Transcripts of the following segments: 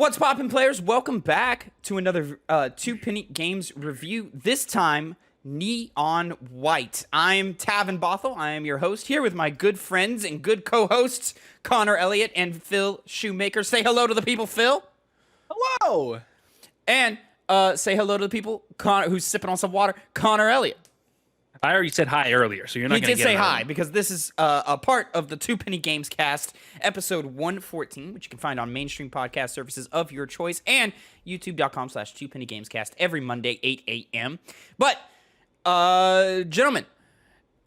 What's poppin', players? Welcome back to another Two Penny Games review. This time, Neon White. I'm Tavin Bothel. I am your host here with my good friends and good co-hosts, Connor Elliott and Phil Shoemaker. Say hello to the people, Phil. Hello. And say hello to the people, Connor, who's sipping on some water, Connor Elliott. I already said hi earlier, so you're not going to get He did say hi because this is a part of the Two Penny Games cast, episode 114, which you can find on mainstream podcast services of your choice and youtube.com/2pennygamescast every Monday, 8 a.m. But, gentlemen,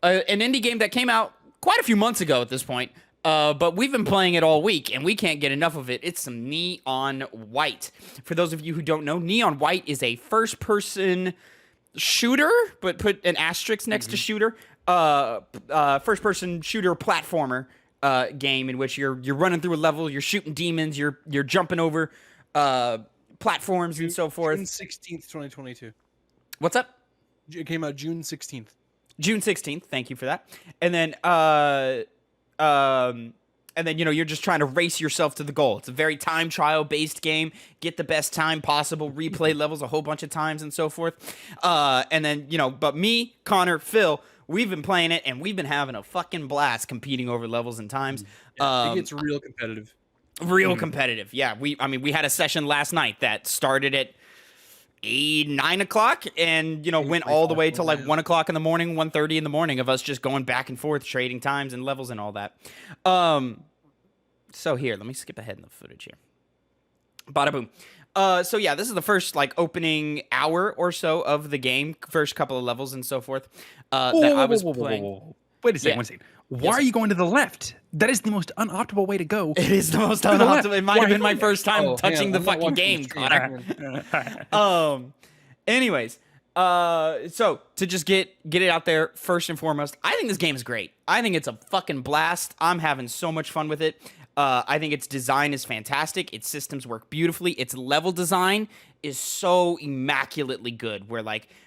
an indie game that came out quite a few months ago at this point, but we've been playing it all week, and we can't get enough of it. It's some Neon White. For those of you who don't know, Neon White is a first-person shooter, but put an asterisk next to shooter. First-person shooter platformer game in which you're running through a level, you're shooting demons, you're jumping over platforms and so forth. June 16th, 2022. What's up? It came out June 16th. June 16th. Thank you for that. And then you're just trying to race yourself to the goal. It's a very time trial based game. Get the best time possible. Replay levels a whole bunch of times and so forth. But me, Connor, Phil, we've been playing it and we've been having a fucking blast competing over levels and times. It gets real competitive. Real competitive. Yeah. We had a session last night that started at 9 o'clock and went all the way till like 1 o'clock in the morning, 1:30 in the morning of us just going back and forth, trading times and levels and all that. So here, let me skip ahead in the footage here. Bada boom. So yeah, this is the first like opening hour or so of the game, first couple of levels and so forth. That I was playing. Wait a second, one second. Why are you going to the left? That is the most unoptimal way to go. It is the most unoptimal. It might have been my first time touching the fucking game, Connor. Anyways, so to just get it out there, first and foremost, I think this game is great. I think it's a fucking blast. I'm having so much fun with it. I think its design is fantastic. Its systems work beautifully. Its level design is so immaculately good.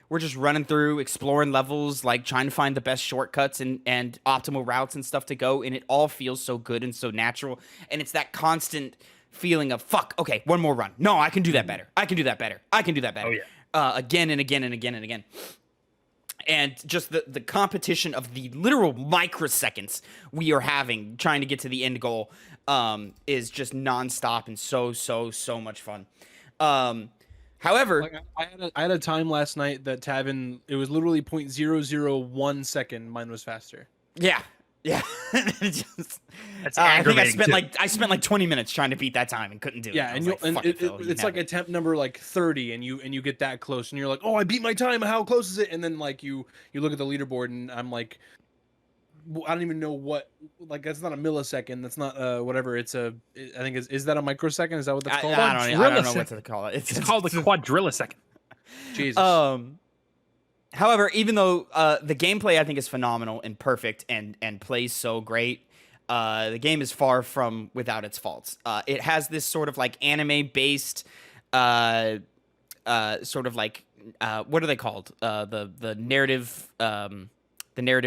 We're just running through, exploring levels, like trying to find the best shortcuts and optimal routes and stuff to go. And it all feels so good and so natural. And it's that constant feeling of, fuck, okay, one more run. No, I can do that better. I can do that better. I can do that better. Oh, yeah. Again and again and again and again. And just the competition of the literal microseconds we are having trying to get to the end goal is just nonstop and so much fun. However, I had a time last night that Tavin, it was literally 0.001 second. Mine was faster. Yeah. That's I think aggravating. I spent like 20 minutes trying to beat that time and couldn't do it. Yeah, it's like attempt number like 30, and you get that close, and you're like, oh, I beat my time. How close is it? And then like you look at the leaderboard, and I'm like, I don't even know what. Like that's not a millisecond. That's not whatever. I think is that a microsecond? Is that what that's called? I don't know what to call it. It's called a quadrillisecond. Jesus. However, even though the gameplay I think is phenomenal and perfect and plays so great, the game is far from without its faults. It has this sort of like anime-based, sort of like what are they called? The narrative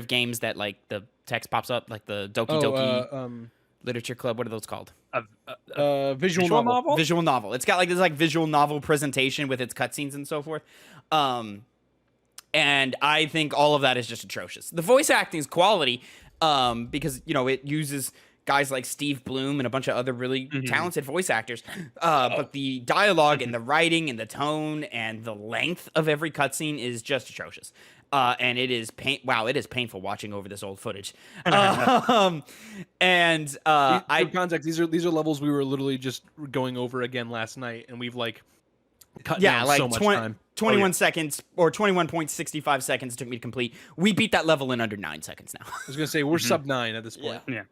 games that like the text pops up, like the Doki Doki Literature Club. What are those called? Visual novel. Visual novel. It's got like this like visual novel presentation with its cutscenes and so forth. And I think all of that is just atrocious. The voice acting is quality because, it uses guys like Steve Bloom and a bunch of other really talented voice actors. But the dialogue and the writing and the tone and the length of every cutscene is just atrocious. And it is it is painful watching over this old footage. For context, these are levels we were literally just going over again last night, and we've like cut down so much time. 21 seconds or 21.65 seconds took me to complete. We beat that level in under 9 seconds now. I was gonna say we're sub 9 at this point. Yeah.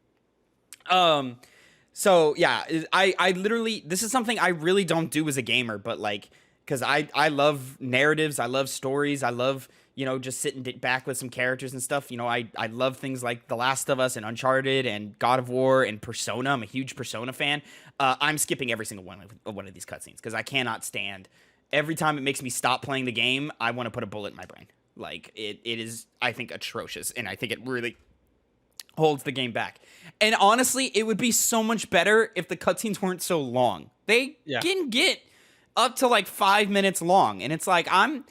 So yeah, I literally, this is something I really don't do as a gamer, but like, because I love narratives, I love stories, I love just sitting back with some characters and stuff. I love things like The Last of Us and Uncharted and God of War and Persona. I'm a huge Persona fan. I'm skipping every single one of these cutscenes because I cannot stand. Every time it makes me stop playing the game, I want to put a bullet in my brain. Like it is, I think, atrocious, and I think it really holds the game back. And honestly, it would be so much better if the cutscenes weren't so long. They Yeah. can get up to like 5 minutes long, and it's like I'm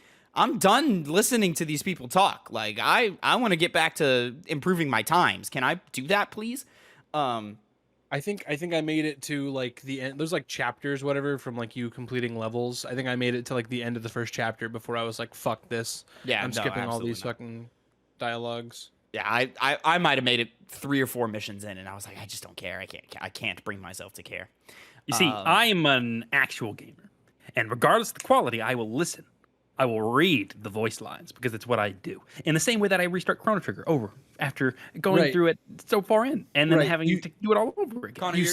done listening to these people talk. Like I want to get back to improving my times. Can I do that, please? I think I made it to like the end. There's like chapters, whatever, from like you completing levels. I think I made it to like the end of the first chapter before I was like, "Fuck this." Yeah, I'm no, skipping all these absolutely not. fucking dialogues. Yeah, I might have made it 3 or 4 missions in, and I was like, I just don't care. I can't bring myself to care. You see, I am an actual gamer, and regardless of the quality, I will listen. I will read the voice lines because it's what I do. In the same way that I restart Chrono Trigger over after going through it so far in, and then having to do it all over again. Connor, You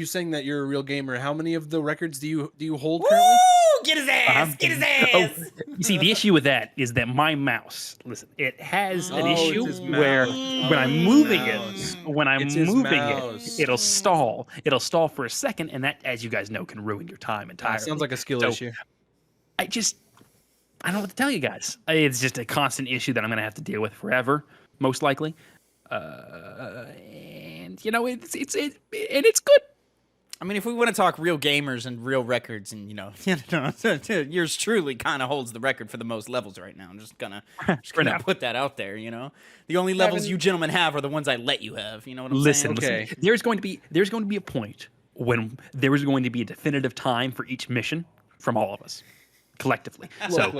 saying that you're a real gamer. How many of the records do you hold currently? Woo! Get his ass! Get his ass! Oh, you see, the issue with that is that my mouse, listen, it has an issue where when I'm moving it, it'll stall. It'll stall for a second, and that, as you guys know, can ruin your time entirely. Sounds like a skill issue. I don't know what to tell you guys. It's just a constant issue that I'm going to have to deal with forever, most likely. And you know, it's good. I mean, if we want to talk real gamers and real records, and you know, yours truly kind of holds the record for the most levels right now. I'm just gonna put that out there. You know, the only levels you gentlemen have are the ones I let you have. You know what I'm saying? Listen. There's going to be a point when there is going to be a definitive time for each mission from all of us collectively. Look,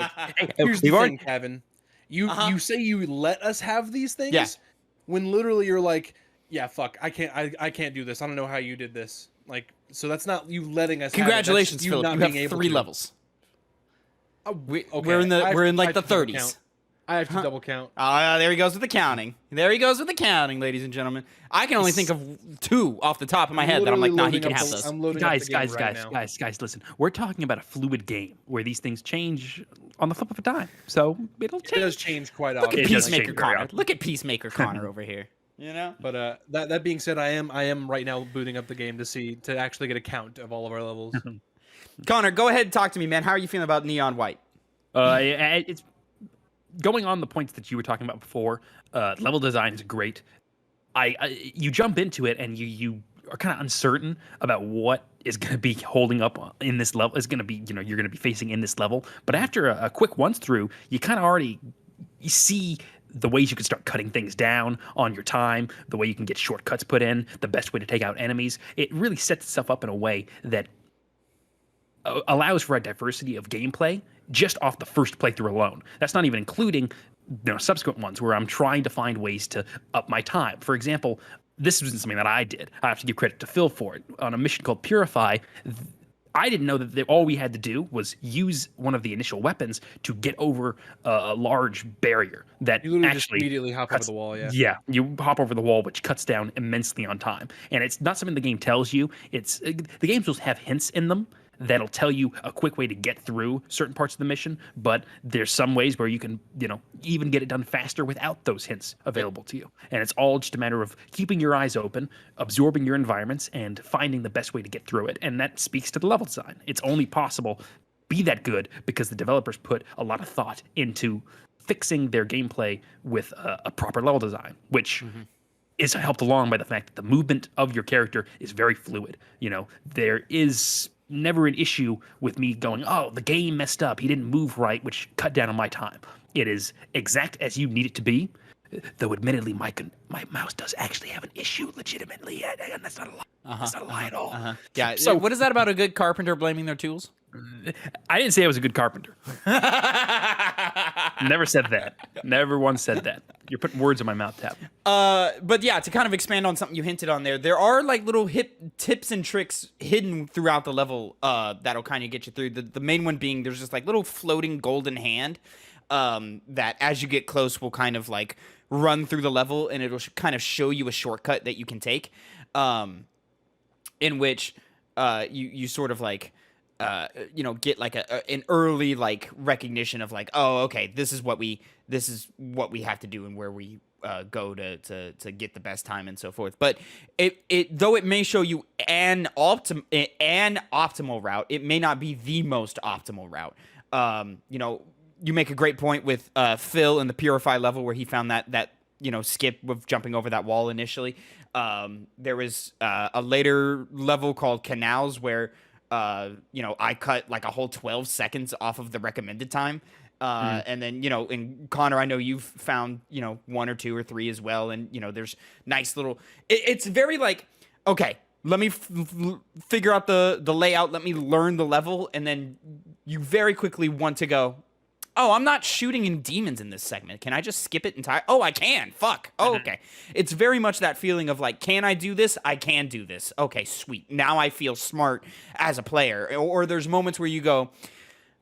here's the thing, Tavin. You say you let us have these things, when literally you're like, yeah, fuck, I can't do this. I don't know how you did this. Like, so that's not you letting us. Congratulations, have it. Philip. You have 3 levels. We're in like the 30s. I have to double count. There he goes with the counting. Ladies and gentlemen. I can only think of 2 off the top of my head that I'm like, nah, he can have those. Guys, listen. We're talking about a fluid game where these things change on the flip of a dime. So it'll change. It does change quite often. Look at Peacemaker Connor. Look at Peacemaker Connor over here. You know. But that being said, I am right now booting up the game to actually get a count of all of our levels. Connor, go ahead and talk to me, man. How are you feeling about Neon White? It's going on the points that you were talking about before. Level design is great. You jump into it and you are kind of uncertain about what is going to be holding up in this level. Is going to be, you know, you're going to be facing in this level. But after a quick once through, you kind of already see the ways you can start cutting things down on your time, the way you can get shortcuts put in, the best way to take out enemies. It really sets itself up in a way that allows for a diversity of gameplay just off the first playthrough alone. That's not even including, you know, subsequent ones where I'm trying to find ways to up my time. For example, this wasn't something that I did. I have to give credit to Phil for it. On a mission called Purify, I didn't know that all we had to do was use one of the initial weapons to get over a large barrier that you literally actually just immediately hop over the wall. Yeah, you hop over the wall, which cuts down immensely on time. And it's not something the game tells you. It's the games will have hints in them that'll tell you a quick way to get through certain parts of the mission, but there's some ways where you can, you know, even get it done faster without those hints available to you. And it's all just a matter of keeping your eyes open, absorbing your environments, and finding the best way to get through it. And that speaks to the level design. It's only possible be that good because the developers put a lot of thought into fixing their gameplay with a proper level design, which is helped along by the fact that the movement of your character is very fluid. You know, there is never an issue with me going, oh, the game messed up. He didn't move right, which cut down on my time. It is exact as you need it to be, though admittedly, my mouse does actually have an issue legitimately, and that's not a lie. That's not a lie at all. Yeah, so what is that about a good carpenter blaming their tools? I didn't say I was a good carpenter. Never said that. Never once said that. You're putting words in my mouth, Tap. But yeah, to kind of expand on something you hinted on there are like little tips and tricks hidden throughout the level that'll kind of get you through. The main one being there's just like little floating golden hand that as you get close will kind of like run through the level, and it'll kind of show you a shortcut that you can take, in which you sort of like you know, get like an early like recognition of like, oh, okay, this is what we have to do and where we go to get the best time and so forth. But it though it may show you an optimal route, it may not be the most optimal route. You know, you make a great point with Phil in the Purify level where he found that you know skip with jumping over that wall initially. There was a later level called Canals where I cut like a whole 12 seconds off of the recommended time. And then, and Connor, I know you've found, one or two or three as well. And, there's nice little, it's very like, okay, let me figure out the layout. Let me learn the level. And then you very quickly want to go, oh, I'm not shooting in demons in this segment. Can I just skip it entirely? Oh, I can. Fuck. Oh, okay. It's very much that feeling of like, can I do this? I can do this. Okay, sweet. Now I feel smart as a player. Or there's moments where you go,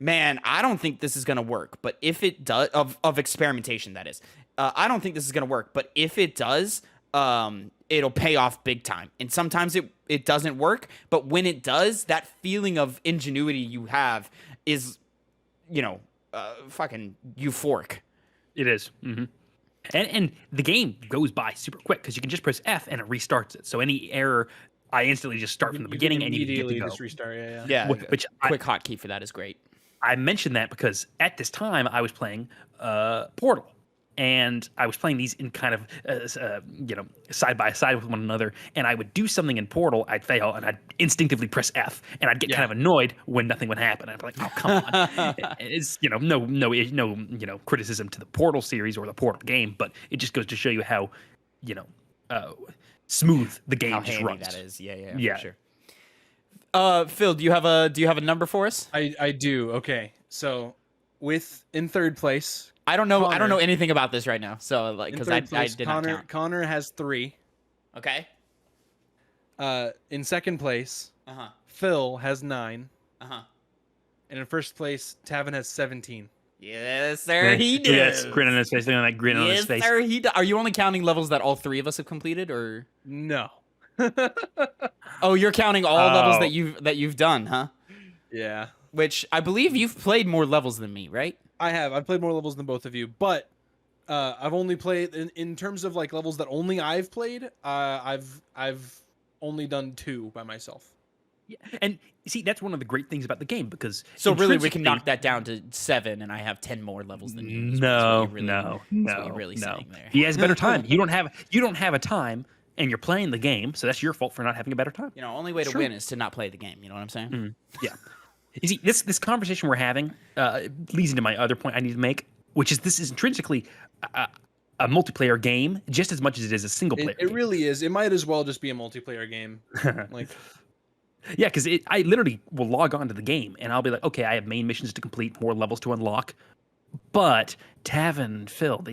man, I don't think this is going to work. But if it does, of experimentation, that is, I don't think this is going to work. But if it does, it'll pay off big time. And sometimes it doesn't work. But when it does, that feeling of ingenuity you have is, fucking euphoric. It is. Mm-hmm. And the game goes by super quick because you can just press F and it restarts it. So any error, I instantly just start from the beginning and you get to go. Just restart. Yeah. Quick hotkey for that is great. I mentioned that because at this time I was playing Portal, and I was playing these in kind of side by side with one another. And I would do something in Portal, I'd fail, and I'd instinctively press F, and I'd get kind of annoyed when nothing would happen. I'd be like, "Oh, come on!" It's no criticism to the Portal series or the Portal game, but it just goes to show you how smooth the game just runs. That is, yeah, for sure. Phil, do you have a number for us? I do. Okay, so in third place, I don't know anything about this right now, so like because I did not count. Connor has 3. Okay. In second place, Phil has 9. And in first place, Tavin has 17. Yes, sir, he does. Yes, grin on his face. Look at that grin on his face. Yes, sir, he does. Are you only counting levels that all 3 of us have completed, or no? Oh, you're counting all levels that you've done, huh? Yeah. Which I believe you've played more levels than me, right? I have. I've played more levels than both of you, but I've only played in terms of like levels that only I've played. I've only done 2 by myself. Yeah, and see, that's one of the great things about the game because really we can knock that down to 7, and I have 10 more levels than you. No. Saying there. He has better time. You don't have a time, and you're playing the game, so that's your fault for not having a better time. Only way to win is to not play the game. You know what I'm saying? Mm-hmm. Yeah. You see, this conversation we're having leads into my other point I need to make, which is this is intrinsically a multiplayer game just as much as it is a single player game. It really is. It might as well just be a multiplayer game. Like, yeah, because I literally will log on to the game and I'll be like, okay, I have main missions to complete, more levels to unlock. But Tavin and Phil,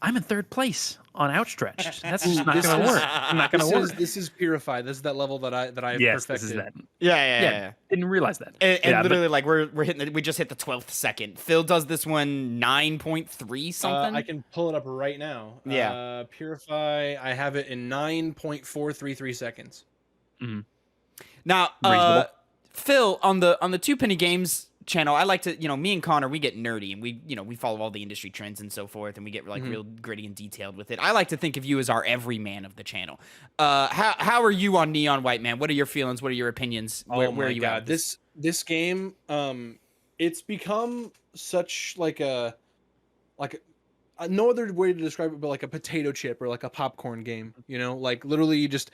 I'm in third place on Outstretched. That's just not going to work. Not going to work. This is Purified. This is that level that I perfected. This is that. Yeah. Didn't realize that. And literally, like we just hit the 12th second. Phil does this one 9.3 something. I can pull it up right now. Yeah. Purify. I have it in 9.433 seconds. Mm-hmm. Now, Phil, on the Two Penny Games channel, I like to, me and Connor, we get nerdy and we follow all the industry trends and so forth, and we get like real gritty and detailed with it. I like to think of you as our everyman of the channel. How are you on Neon White Man? What are your feelings? What are your opinions? Where are you at? This game, it's become such like no other way to describe it but like a potato chip or like a popcorn game. Like literally you just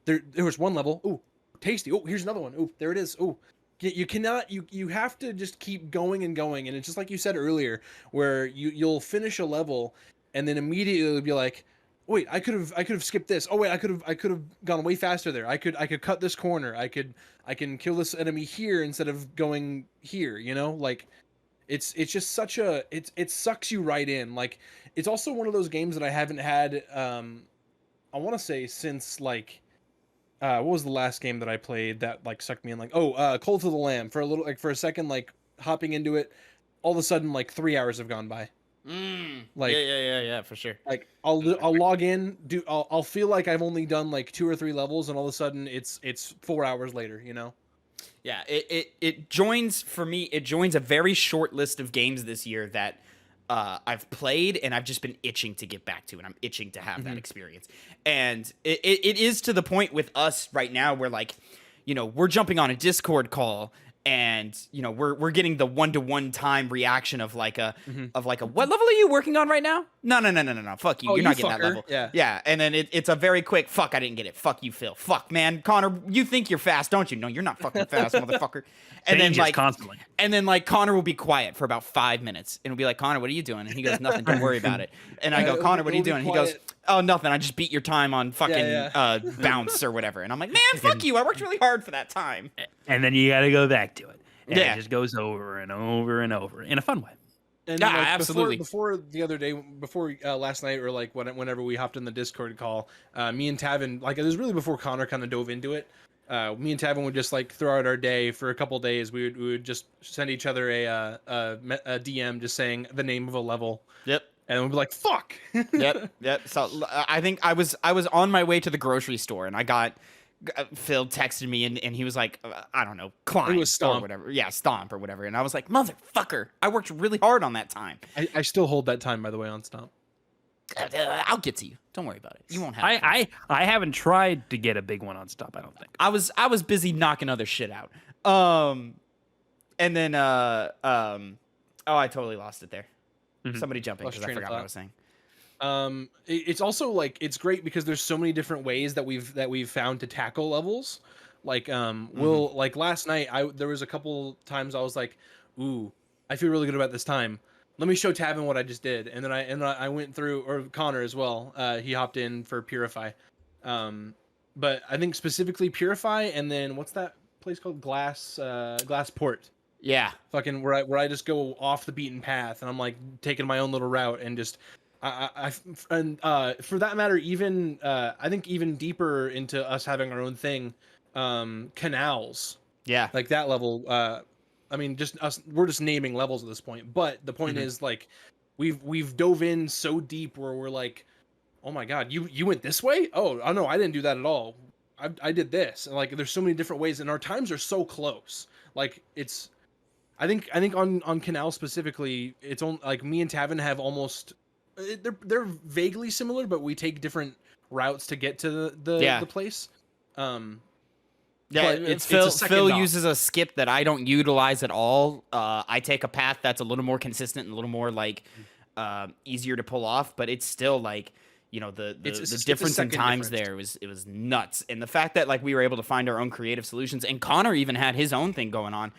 there was one level. Ooh, tasty. Oh, here's another one. Ooh, there it is. Ooh. You cannot. You have to just keep going and going, and it's just like you said earlier, where you'll finish a level, and then immediately be like, "Wait, I could have skipped this. Oh wait, I could have gone way faster there. I could cut this corner. I can kill this enemy here instead of going here. Like, it's just such a it sucks you right in. Like, it's also one of those games that I haven't had. I want to say since like. What was the last game that I played that like sucked me in? Like, Cult of the Lamb. For a second, like hopping into it, all of a sudden like 3 hours have gone by. Like, yeah, for sure. Like I'll log in, I'll feel like I've only done like 2 or 3 levels, and all of a sudden it's 4 hours later. Yeah, it joins for me. It joins a very short list of games this year that I've played and I've just been itching to get back to, and I'm itching to have that experience. And it is to the point with us right now where like, we're jumping on a Discord call and we're getting the 1-to-1 time reaction of like a what level are you working on right now? No, fuck you. You're not getting that level. Yeah. And then it's a very quick fuck. I didn't get it. Fuck you, Phil. Fuck, man. Connor, you think you're fast, don't you? No, you're not fucking fast, motherfucker. And then like constantly. And then like Connor will be quiet for about 5 minutes and we'll be like, Connor, what are you doing? And he goes, nothing. Don't worry about it. And I go, Connor, what are you doing? And he goes, oh, nothing. I just beat your time on fucking bounce or whatever. And I'm like, man, fuck you. I worked really hard for that time. And then you got to go back to it. And it just goes over and over and over in a fun way. And yeah, absolutely. Before the other day, last night, or like whenever we hopped in the Discord call, me and Tavin, like it was really before Connor kind of dove into it. Me and Tavin would just like throw out our day for a couple days. We would just send each other a DM just saying the name of a level. Yep. And we'd be like, "Fuck." Yep. So I think I was on my way to the grocery store and I got. Phil texted me and he was like, I don't know, climb or whatever. Yeah, stomp or whatever. And I was like, motherfucker, I worked really hard on that time. I still hold that time, by the way, on stomp. I'll get to you. Don't worry about it. You won't have I haven't tried to get a big one on stomp, I don't think. I was busy knocking other shit out. And then oh, I totally lost it there. Somebody jump in because I forgot what I was saying. It's also like it's great because there's so many different ways that we've found to tackle levels. Like we'll like last night there was a couple times I was like, ooh, I feel really good about this time. Let me show Tavin what I just did, and then I went through, or Connor as well. He hopped in for Purify, but I think specifically Purify, and then what's that place called? Glassport. Yeah, fucking where I just go off the beaten path, and I'm like taking my own little route and just. For that matter, even I think even deeper into us having our own thing, canals. Yeah, like that level. I mean, just us. We're just naming levels at this point. But the point is, like, we've dove in so deep where we're like, oh my god, you went this way? Oh no, I didn't do that at all. I did this. And like, there's so many different ways, and our times are so close. Like, it's. I think on canal specifically, it's only like me and Tavin have almost. They're vaguely similar, but we take different routes to get to the place. It's Phil uses a skip that I don't utilize at all. I take a path that's a little more consistent and a little more like easier to pull off, but it's still like the difference in times there was nuts. And the fact that like we were able to find our own creative solutions, and Connor even had his own thing going on.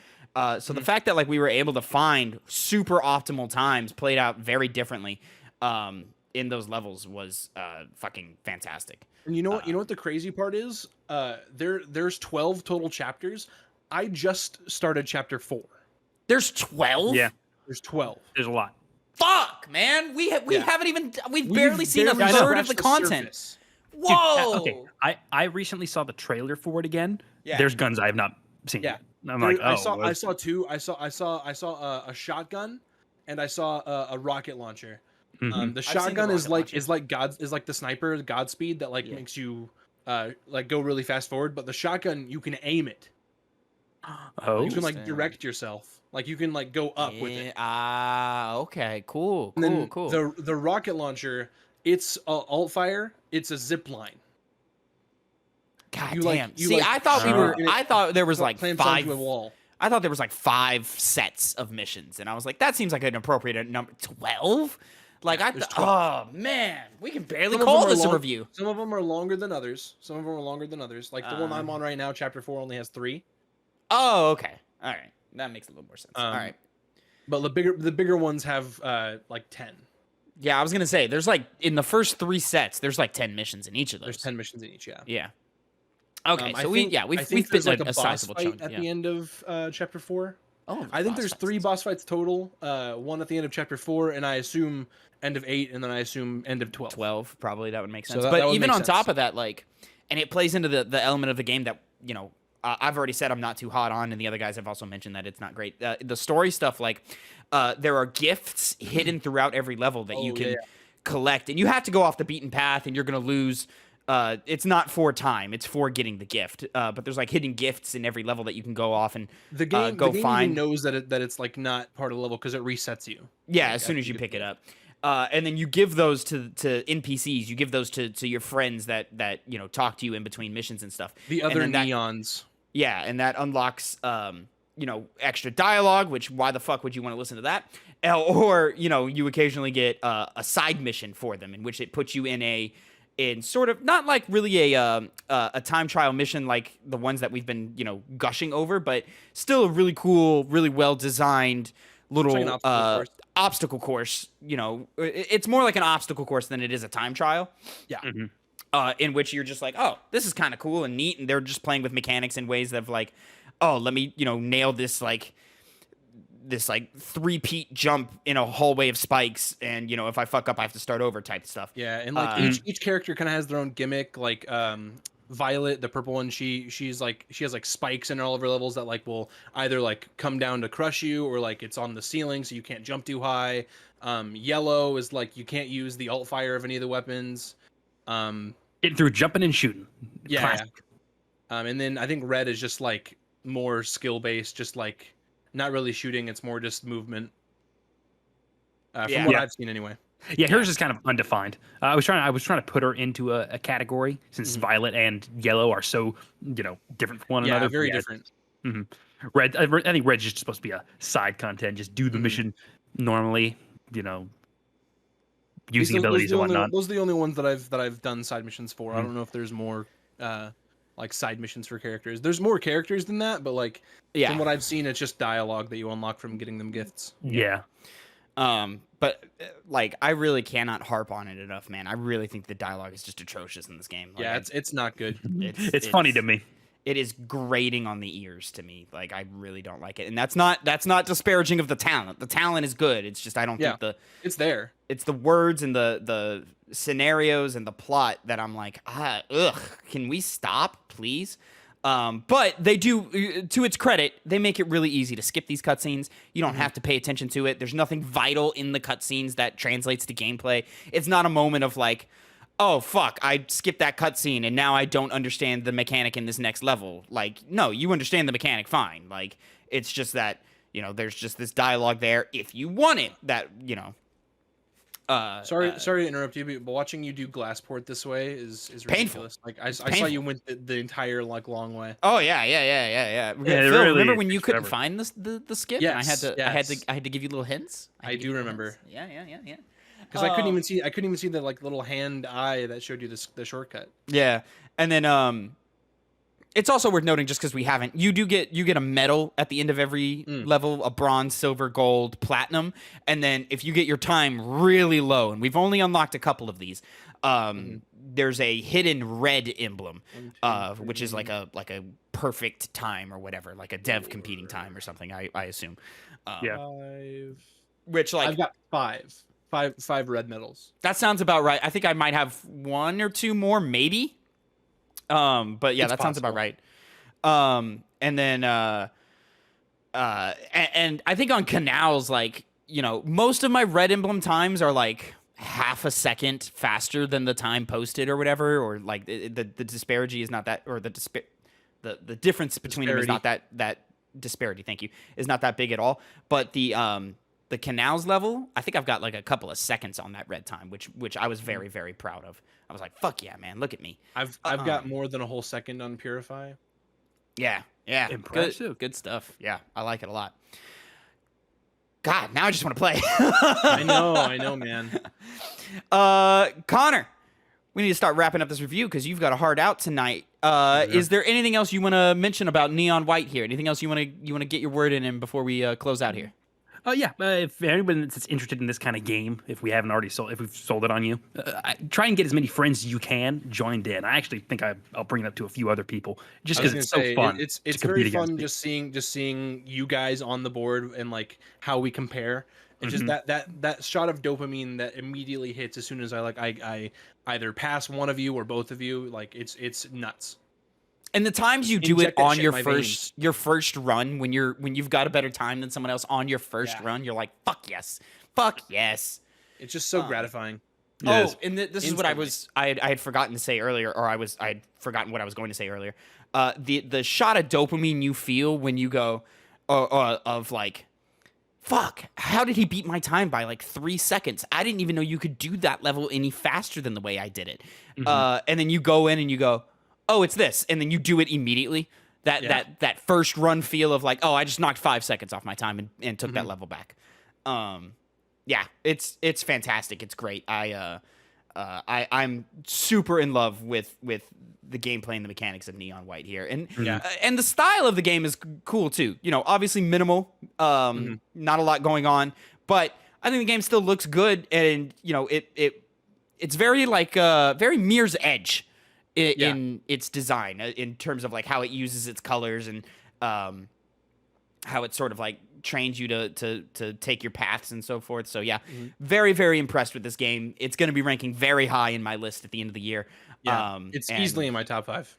So the fact that like we were able to find super optimal times played out very differently. In those levels was fucking fantastic. And you know what the crazy part is? There's 12 total chapters. I just started chapter 4. There's 12? Yeah. There's 12. There's a lot. Fuck, man. We've barely seen a third of the content. Surface. Whoa. Okay. I recently saw the trailer for it again. Yeah. There's guns I have not seen yet. I'm like, I saw two. I saw a shotgun and I saw a rocket launcher. The shotgun is like the sniper Godspeed that like makes you like go really fast forward, but the shotgun you can aim it. Oh, you can like direct yourself, like you can like go up with it. Okay, cool. The rocket launcher, it's alt fire. It's a zip line. God damn. I thought there was like 5 wall. I thought there was like 5 sets of missions, and I was like, that seems like an appropriate number. 12. Like oh man, we can barely call this a review. Some of them are longer than others. Like the one I'm on right now, chapter 4 only has 3. Oh, okay, all right, that makes a little more sense. All right, but the bigger ones have like 10. Yeah, I was gonna say there's like in the first 3 sets, there's like 10 missions in each of those. There's 10 missions in each. Yeah. Yeah. Okay, so we've been like a sizable chunk at the end of chapter 4. Oh, I think there's 3 boss fights total. One at the end of chapter 4, and I assume end of 8, and then I assume end of 12. 12, probably, that would make sense. But even on top of that, like, and it plays into the element of the game that, I've already said I'm not too hot on, and the other guys have also mentioned that it's not great. The story stuff, like, there are gifts hidden throughout every level that you can collect, and you have to go off the beaten path, and you're going to lose. It's not for time; it's for getting the gift. But there's like hidden gifts in every level that you can go off and the game find. Even knows that it's like not part of the level because it resets you. Yeah, as soon as you pick it up, and then you give those to NPCs. You give those to your friends that talk to you in between missions and stuff. The other neons. Yeah, and that unlocks extra dialogue, which why the fuck would you want to listen to that? Or, you occasionally get a side mission for them in which it puts you in sort of not like really a time trial mission like the ones that we've been, gushing over, but still a really cool, really well designed little obstacle course. It's more like an obstacle course than it is a time trial. Yeah. In which you're just like, oh, this is kind of cool and neat, and they're just playing with mechanics in ways of like, oh, let me, nail this three-peat jump in a hallway of spikes, and if I fuck up, I have to start over type stuff. Yeah, and like each character kind of has their own gimmick. Like Violet, the purple one, she has like spikes in all of her levels that like will either like come down to crush you, or like it's on the ceiling so you can't jump too high. Yellow is like you can't use the alt fire of any of the weapons. Getting through jumping and shooting. Yeah. Classic. And then I think red is just like more skill based, just like not really shooting. It's more just movement. From what I've seen anyway. Yeah, hers is kind of undefined. I was trying to put her into a category since Violet and Yellow are so different from one another. Very different. Red, I think Red's just supposed to be a side content. Just do the mission normally. Using abilities and whatnot. Those are the only ones that I've done side missions for. I don't know if there's more like side missions for characters. There's more characters than that, but like from what I've seen, it's just dialogue that you unlock from getting them gifts. Yeah. But like I really cannot harp on it enough, man. I really think the dialogue is just atrocious in this game. Like, it's not good. It's funny to me. It is grating on the ears to me. Like I really don't like it, and that's not disparaging of the talent. The talent is good. It's just I don't think it's there. It's the words and the scenarios and the plot that I'm like, can we stop, please? But they do, to its credit, they make it really easy to skip these cutscenes. You don't have to pay attention to it. There's nothing vital in the cutscenes that translates to gameplay. It's not a moment of like, oh, fuck, I skipped that cutscene and now I don't understand the mechanic in this next level. Like, no, you understand the mechanic fine. Like, it's just that, there's just this dialogue there if you want it that, sorry to interrupt you, but watching you do Glassport this way is ridiculous. Like I saw you went the entire like long way. Oh yeah. Phil, really remember when you couldn't find the skip? Yes, and I had to give you little hints. I do remember. Yeah. Because I couldn't even see the like little hand eye that showed you the shortcut. Yeah, and then it's also worth noting just because we haven't. You get a medal at the end of every level, a bronze, silver, gold, platinum, and then if you get your time really low, and we've only unlocked a couple of these, there's a hidden red emblem, which is like a perfect time or whatever, like a dev competing time or something. I assume. Which like I've got five red medals. That sounds about right. I think I might have one or two more, maybe. But yeah, that sounds about right. And then, and I think on canals, like, most of my red emblem times are like half a second faster than the time posted or whatever, or like the disparity is not that, or the difference between them is not that disparity. Thank you. Is not that big at all. But the canals level, I think I've got like a couple of seconds on that red time, which I was very, very proud of. I was like, fuck yeah, man, look at me. I've got more than a whole second on Purify. Yeah. Impressive. Good stuff. Yeah, I like it a lot. God, now I just want to play. I know, man. Connor, we need to start wrapping up this review because you've got a hard out tonight. Is there anything else you want to mention about Neon White here? Anything else you want to get your word in before we close out here? If anyone that's interested in this kind of game, if we've sold it on you, try and get as many friends as you can joined in. I actually think I'll bring it up to a few other people just because it's so fun. It's very fun just seeing you guys on the board and like how we compare. It's just that shot of dopamine that immediately hits as soon as I either pass one of you or both of you. Like it's nuts. And the times you do it on your first run, when you've got a better time than someone else on your first run, you're like, fuck yes. It's just so gratifying. And this is what I had forgotten to say earlier, or I had forgotten what I was going to say earlier. The shot of dopamine you feel when you go, of like, fuck, how did he beat my time by like 3 seconds? I didn't even know you could do that level any faster than the way I did it. And then you go in and you go, oh, it's this, and then you do it immediately. That first run feel of like, oh, I just knocked 5 seconds off my time and took that level back. Yeah, it's fantastic. It's great. I'm super in love with the gameplay and the mechanics of Neon White here, and and the style of the game is cool too. You know, obviously minimal, not a lot going on, but I think the game still looks good, and you know, it's very like very Mirror's Edge in its design, in terms of like how it uses its colors and how it sort of like trains you to take your paths and so forth. So yeah, very, very impressed with this game. It's going to be ranking very high in my list at the end of the year. Yeah, it's easily in my top 5.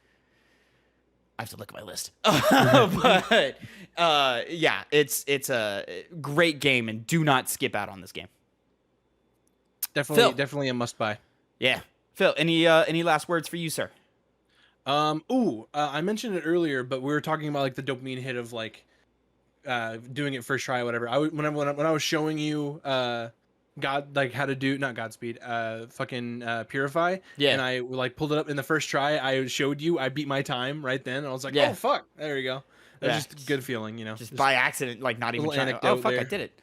I have to look at my list. But yeah, it's a great game, and do not skip out on this game. Definitely a must buy. Yeah. Phil, any last words for you, sir? I mentioned it earlier, but we were talking about like the dopamine hit of like doing it first try or whatever. When I was showing you how to do, not Godspeed, Purify, and I like pulled it up in the first try, I showed you, I beat my time right then, and I was like, oh fuck, there you go. That's just a good feeling, you know, just by accident, like not even trying. Oh fuck, I did it.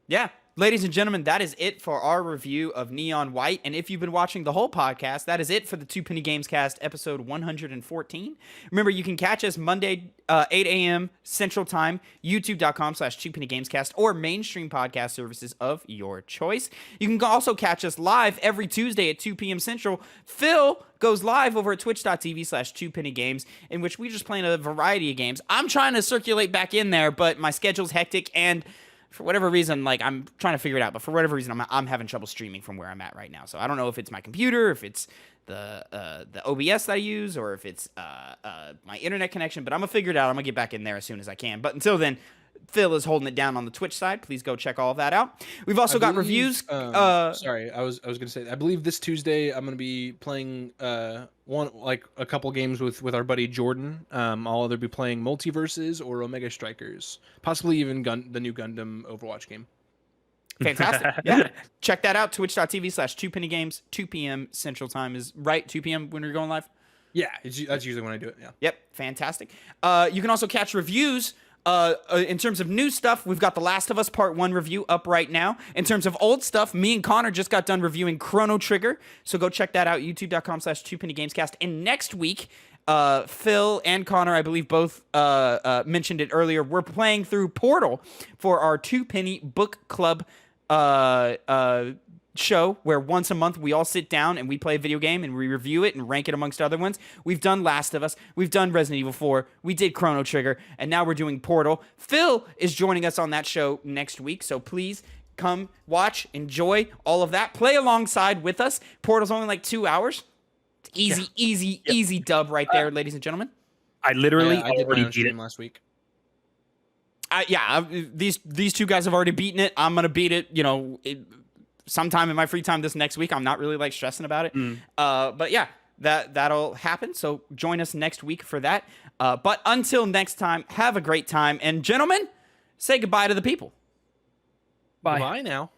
Yeah. Ladies and gentlemen, that is it for our review of Neon White. And if you've been watching the whole podcast, that is it for the Two Penny Games Cast episode 114. Remember, you can catch us Monday, 8 a.m. Central Time, youtube.com/2pennygamescast, or mainstream podcast services of your choice. You can also catch us live every Tuesday at 2 p.m. Central. Phil goes live over at twitch.tv/2pennygames, in which we just play a variety of games. I'm trying to circulate back in there, but my schedule's hectic, and for whatever reason, like, I'm trying to figure it out, but for whatever reason, I'm having trouble streaming from where I'm at right now. So I don't know if it's my computer, if it's the OBS that I use, or if it's my internet connection, but I'm gonna figure it out. I'm gonna get back in there as soon as I can. But until then, Phil is holding it down on the Twitch side. Please go check all of that out. We've also got reviews. Sorry, I was gonna say, I believe this Tuesday I'm gonna be playing a couple games with our buddy Jordan. I'll either be playing Multiverses or Omega Strikers, possibly even the new Gundam Overwatch game. Fantastic. Yeah. Check that out. Twitch.tv/2pennygames. 2 p.m. Central Time is right. 2 p.m. when we're going live. Yeah, that's usually when I do it. Yeah. Yep. Fantastic. You can also catch reviews. In terms of new stuff, we've got The Last of Us Part 1 review up right now. In terms of old stuff, me and Connor just got done reviewing Chrono Trigger, so go check that out, youtube.com/2pennygamescast. And next week, Phil and Connor, I believe both mentioned it earlier, we're playing through Portal for our 2 Penny Book Club show, where once a month we all sit down and we play a video game and we review it and rank it amongst other ones. We've done Last of Us, we've done Resident Evil 4, we did Chrono Trigger, and now we're doing Portal. Phil is joining us on that show next week, so please come watch, enjoy all of that, play alongside with us. Portal's only like 2 hours. Easy dub right there, ladies and gentlemen. I literally I did already my beat it last week. These two guys have already beaten it. I'm gonna beat it, sometime in my free time this next week. I'm not really like stressing about it. But yeah, that'll happen. So join us next week for that. But until next time, have a great time. And gentlemen, say goodbye to the people. Bye. Bye now.